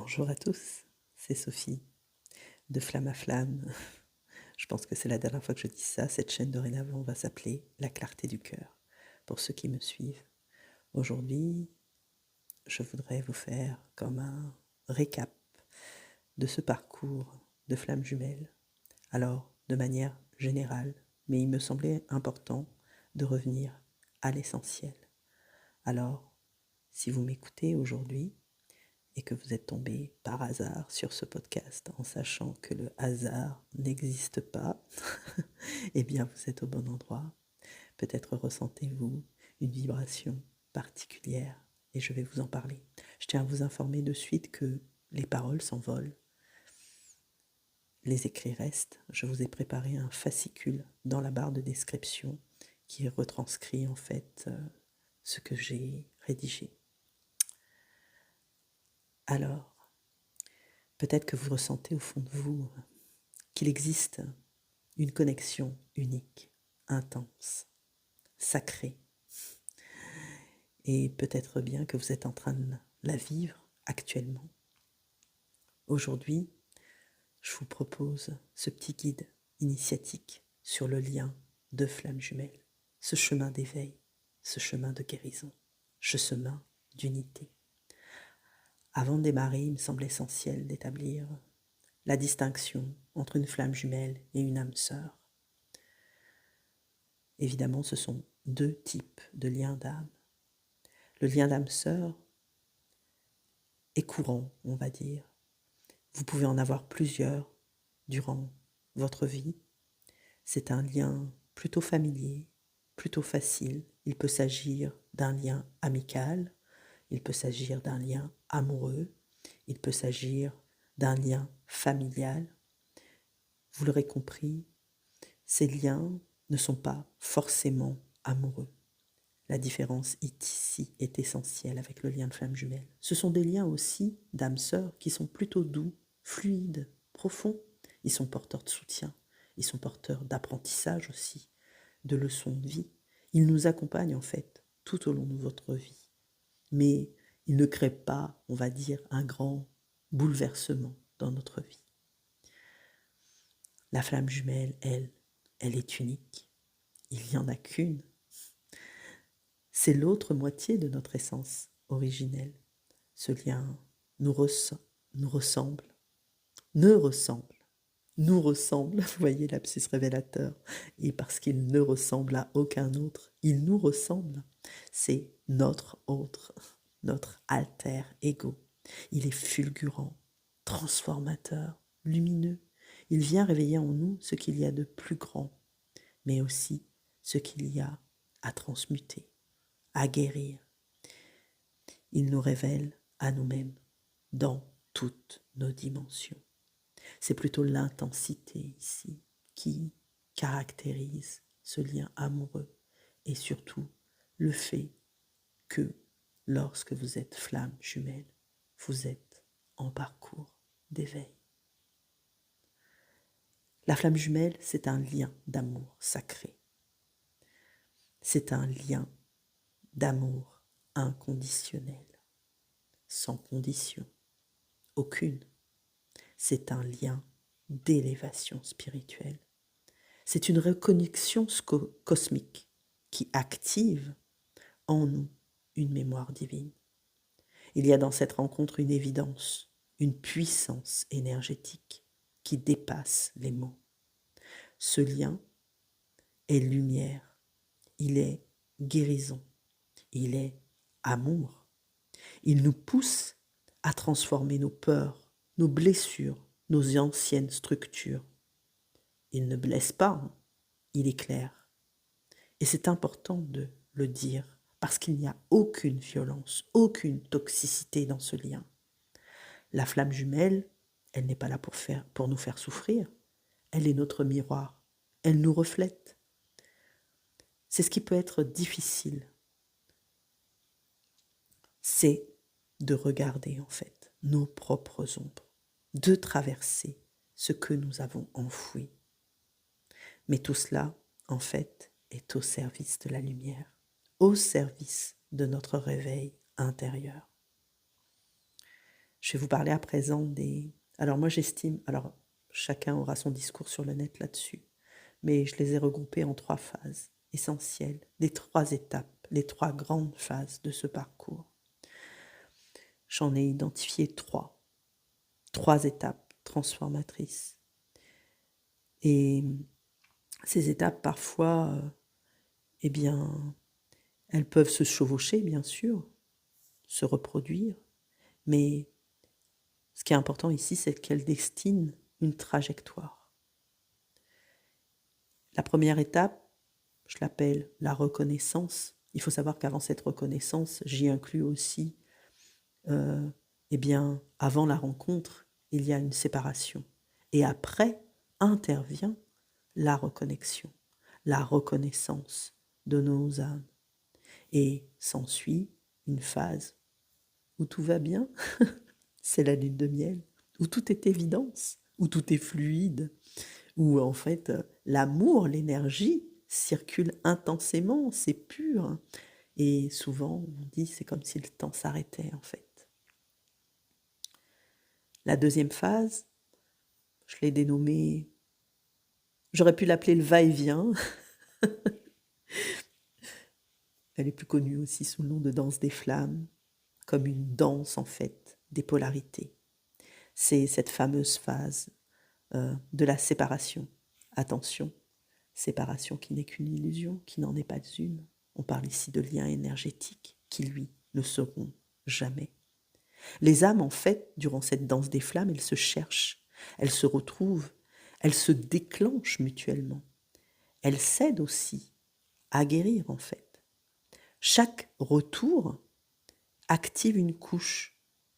Bonjour à tous, c'est Sophie de Flamme à Flamme. Je pense que c'est la dernière fois que je dis ça. Cette chaîne dorénavant va s'appeler La Clarté du Cœur. Pour ceux qui me suivent, aujourd'hui, je voudrais vous faire comme un récap de ce parcours de Flamme Jumelle. Alors, de manière générale, mais il me semblait important de revenir à l'essentiel. Alors, si vous m'écoutez aujourd'hui, et que vous êtes tombé par hasard sur ce podcast en sachant que le hasard n'existe pas, eh bien vous êtes au bon endroit. Peut-être ressentez-vous une vibration particulière et je vais vous en parler. Je tiens à vous informer de suite que les paroles s'envolent, les écrits restent. Je vous ai préparé un fascicule dans la barre de description qui retranscrit en fait ce que j'ai rédigé. Alors, peut-être que vous ressentez au fond de vous qu'il existe une connexion unique, intense, sacrée. Et peut-être bien que vous êtes en train de la vivre actuellement. Aujourd'hui, je vous propose ce petit guide initiatique sur le lien de flammes jumelles, ce chemin d'éveil, ce chemin de guérison, ce chemin d'unité. Avant de démarrer, il me semble essentiel d'établir la distinction entre une flamme jumelle et une âme sœur. Évidemment, ce sont deux types de liens d'âme. Le lien d'âme sœur est courant, on va dire. Vous pouvez en avoir plusieurs durant votre vie. C'est un lien plutôt familier, plutôt facile. Il peut s'agir d'un lien amical, il peut s'agir d'un lien amoureux, il peut s'agir d'un lien familial. Vous l'aurez compris, ces liens ne sont pas forcément amoureux. La différence ici est essentielle avec le lien de flamme jumelle. Ce sont des liens aussi d'âmes sœurs qui sont plutôt doux, fluides, profonds. Ils sont porteurs de soutien, ils sont porteurs d'apprentissage aussi, de leçons de vie. Ils nous accompagnent en fait tout au long de votre vie. Mais ils ne créent pas, on va dire, un grand bouleversement dans notre vie. La flamme jumelle, elle est unique. Il n'y en a qu'une. C'est l'autre moitié de notre essence originelle. Ce lien nous ressemble, nous ressemble, vous voyez l'abscisse révélateur, et parce qu'il ne ressemble à aucun autre, il nous ressemble. C'est notre autre, notre alter ego. Il est fulgurant, transformateur, lumineux. Il vient réveiller en nous ce qu'il y a de plus grand, mais aussi ce qu'il y a à transmuter, à guérir. Il nous révèle à nous-mêmes dans toutes nos dimensions. C'est plutôt l'intensité ici qui caractérise ce lien amoureux et surtout le fait que lorsque vous êtes flamme jumelle, vous êtes en parcours d'éveil. La flamme jumelle, c'est un lien d'amour sacré. C'est un lien d'amour inconditionnel, sans condition, aucune. C'est un lien d'élévation spirituelle. C'est une reconnexion cosmique qui active en nous une mémoire divine. Il y a dans cette rencontre une évidence, une puissance énergétique qui dépasse les mots. Ce lien est lumière, il est guérison, il est amour. Il nous pousse à transformer nos peurs, nos blessures, nos anciennes structures. Il ne blesse pas, il éclaire. Et c'est important de le dire parce qu'il n'y a aucune violence, aucune toxicité dans ce lien. La flamme jumelle, elle n'est pas là pour nous faire souffrir. Elle est notre miroir. Elle nous reflète. C'est ce qui peut être difficile. C'est de regarder en fait nos propres ombres, de traverser ce que nous avons enfoui. Mais tout cela, en fait, est au service de la lumière, au service de notre réveil intérieur. Je vais vous parler à présent des... Alors moi j'estime, alors chacun aura son discours sur le net là-dessus, mais je les ai regroupés en 3 phases essentielles, les 3 étapes, les 3 grandes phases de ce parcours. J'en ai identifié 3 étapes transformatrices. Et ces étapes, parfois, eh bien, elles peuvent se chevaucher, bien sûr, se reproduire, mais ce qui est important ici, c'est qu'elles destinent une trajectoire. La première étape, je l'appelle la reconnaissance. Il faut savoir qu'avant cette reconnaissance, j'y inclus aussi, eh bien, avant la rencontre, il y a une séparation. Et après intervient la reconnexion, la reconnaissance de nos âmes. Et s'ensuit une phase où tout va bien, c'est la lune de miel, où tout est évidence, où tout est fluide, où en fait l'amour, l'énergie circule intensément, c'est pur. Et souvent on dit c'est comme si le temps s'arrêtait en fait. La deuxième phase, je l'ai dénommée, j'aurais pu l'appeler le va-et-vient. Elle est plus connue aussi sous le nom de danse des flammes, comme une danse en fait des polarités. C'est cette fameuse phase de la séparation. Attention, séparation qui n'est qu'une illusion, qui n'en est pas une. On parle ici de liens énergétiques qui, lui, ne seront jamais. Les âmes, en fait, durant cette danse des flammes, elles se cherchent, elles se retrouvent, elles se déclenchent mutuellement. Elles s'aident aussi à guérir, en fait. Chaque retour active une couche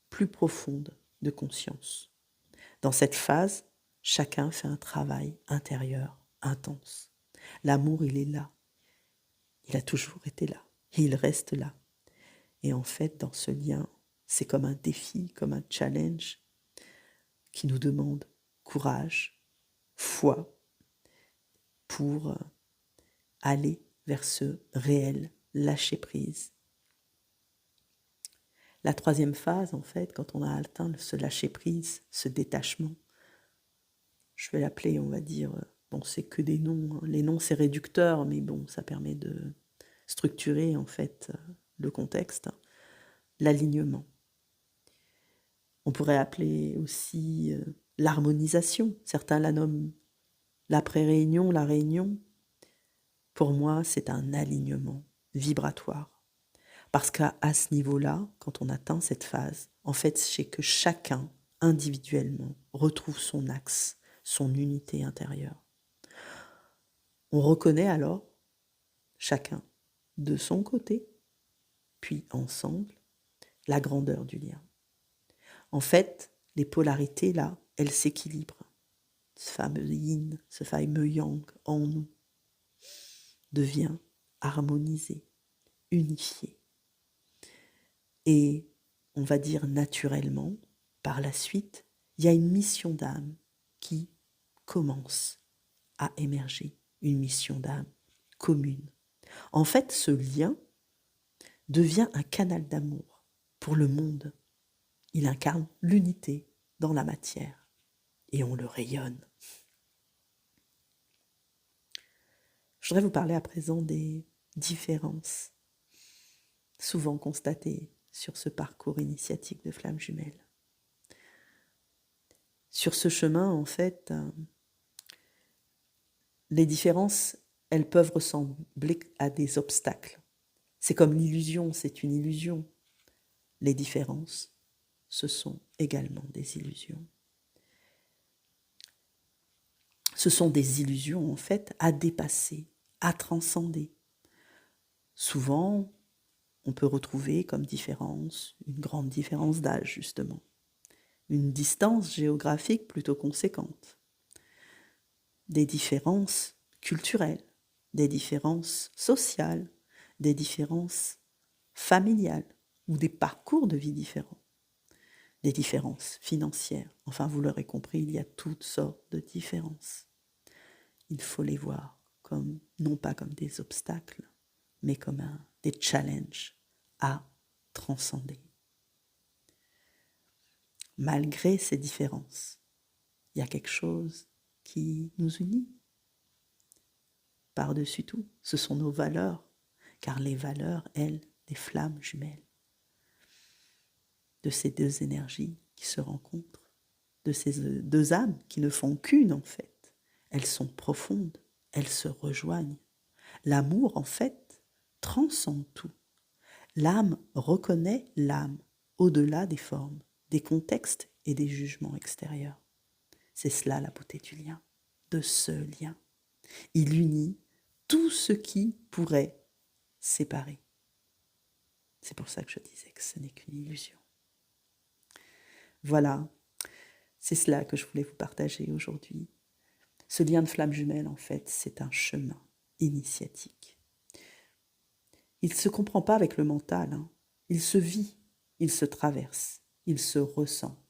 plus profonde de conscience. Dans cette phase, chacun fait un travail intérieur intense. L'amour, il est là. Il a toujours été là. Et il reste là. Et en fait, dans ce lien, c'est comme un défi, comme un challenge qui nous demande courage, foi, pour aller vers ce réel lâcher-prise. La troisième phase, en fait, quand on a atteint ce lâcher-prise, ce détachement, je vais l'appeler, on va dire, bon, c'est que des noms. Hein. Les noms, c'est réducteur, mais bon, ça permet de structurer, en fait, le contexte. L'alignement. On pourrait appeler aussi l'harmonisation. Certains la nomment l'après-réunion, la réunion. Pour moi, c'est un alignement vibratoire. Parce qu'à ce niveau-là, quand on atteint cette phase, en fait, c'est que chacun, individuellement, retrouve son axe, son unité intérieure. On reconnaît alors, chacun, de son côté, puis ensemble, la grandeur du lien. En fait, les polarités, là, elles s'équilibrent. Ce fameux yin, ce fameux yang en nous devient harmonisé, unifié. Et on va dire naturellement, par la suite, il y a une mission d'âme qui commence à émerger, une mission d'âme commune. En fait, ce lien devient un canal d'amour pour le monde. Il incarne l'unité dans la matière et on le rayonne. Je voudrais vous parler à présent des différences souvent constatées sur ce parcours initiatique de flammes jumelles. Sur ce chemin, en fait, les différences, elles peuvent ressembler à des obstacles. C'est comme l'illusion, c'est une illusion. Les différences, ce sont également des illusions. Ce sont des illusions, en fait, à dépasser, à transcender. Souvent, on peut retrouver comme différence une grande différence d'âge, justement. Une distance géographique plutôt conséquente. Des différences culturelles, des différences sociales, des différences familiales ou des parcours de vie différents, des différences financières. Enfin, vous l'aurez compris, il y a toutes sortes de différences. Il faut les voir comme, non pas comme des obstacles, mais comme des challenges à transcender. malgré ces différences, il y a quelque chose qui nous unit. Par-dessus tout, ce sont nos valeurs, car les valeurs, elles, des flammes jumelles, de ces deux énergies qui se rencontrent, de ces deux âmes qui ne font qu'une en fait. Elles sont profondes, elles se rejoignent. L'amour en fait transcende tout. L'âme reconnaît l'âme au-delà des formes, des contextes et des jugements extérieurs. C'est cela la beauté du lien, de ce lien. Il unit tout ce qui pourrait séparer. C'est pour ça que je disais que ce n'est qu'une illusion. Voilà, c'est cela que je voulais vous partager aujourd'hui. Ce lien de flamme jumelle, en fait, c'est un chemin initiatique. Il ne se comprend pas avec le mental, hein. Il se vit, il se traverse, il se ressent.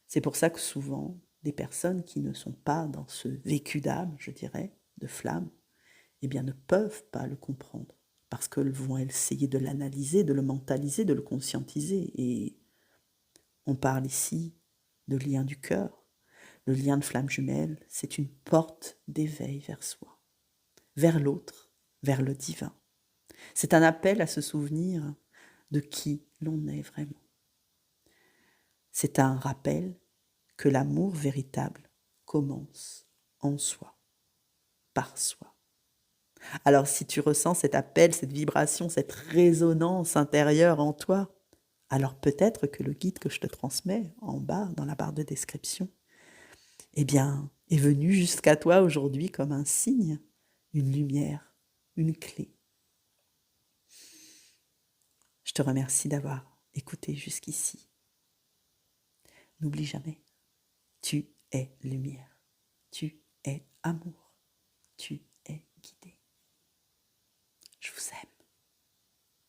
C'est pour ça que souvent, des personnes qui ne sont pas dans ce vécu d'âme, je dirais, de flamme, eh bien ne peuvent pas le comprendre, parce qu'elles vont essayer de l'analyser, de le mentaliser, de le conscientiser. Et on parle ici de lien du cœur. Le lien de flamme jumelle, c'est une porte d'éveil vers soi, vers l'autre, vers le divin. C'est un appel à se souvenir de qui l'on est vraiment. C'est un rappel que l'amour véritable commence en soi, par soi. Alors si tu ressens cet appel, cette vibration, cette résonance intérieure en toi, alors peut-être que le guide que je te transmets en bas, dans la barre de description, eh bien, est venu jusqu'à toi aujourd'hui comme un signe, une lumière, une clé. Je te remercie d'avoir écouté jusqu'ici. N'oublie jamais, tu es lumière, tu es amour, tu es guidé. Je vous aime.